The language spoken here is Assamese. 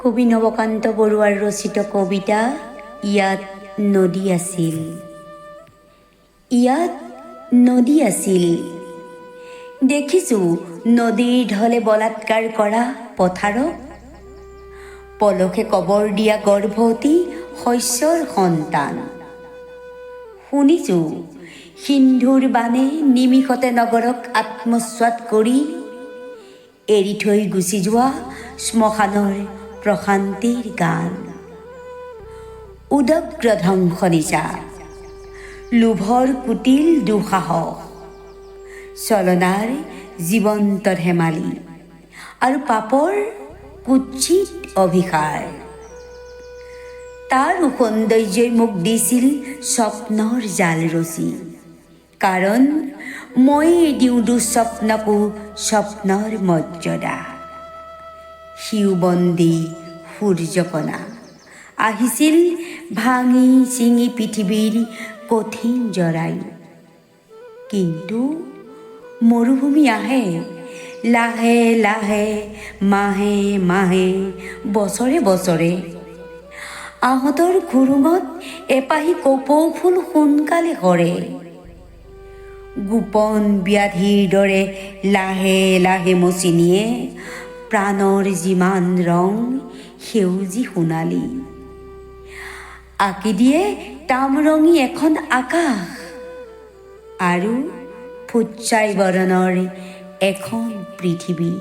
কবি নৱকান্ত বৰুৱাৰ ৰচিত কবিতা ইয়াত নদী আছিল। ইয়াত নদী আছিল। দেখিছোঁ নদীৰ ঢলে বলাৎকাৰ কৰা পথাৰক, পলসে কবৰ দিয়া গৰ্ভৱতী শস্যৰ সন্তান। শুনিছোঁ সিন্ধুৰ বানে নিমিষতে নগৰক আত্মস্বাৎ কৰি এৰি থৈ গুচি যোৱা শ্মশানৰ প্ৰশান্তিৰ গান। উদগ্ৰ ধ্বংস নিচা, লোভৰ কুটিল দুঃসাহস, চলনাৰ জীৱন্ত ধেমালি আৰু পাপৰ কুৎসিত অভিসাৰ। তাৰ সৌন্দৰ্যই মোক দিছিল স্বপ্নৰ জাল ৰচি, কাৰণ মই দিওঁ দুঃস্বপ্নকো স্বপ্নৰ মৰ্যাদা। শিওবন্দী সূৰ্যকণা আহিছিল ভাঙি চিঙি পৃথিৱীৰ কঠিন জৰায়ু। কিন্তু মৰুভূমি আহে লাহে লাহে, মাহে মাহে, বছৰে বছৰে। আহঁতৰ খুৰুঙত এপাহি কপৌ ফুল সোনকালে সৰে। গোপন ব্যাধিৰ দৰে লাহে লাহে মচি নিয়ে প্ৰাণৰ যিমান ৰং সেউজী সোণালী। আঁকি দিয়ে তামৰঙী এখন আকাশ আৰু ফুটছাই বৰণৰ এখন পৃথিৱী।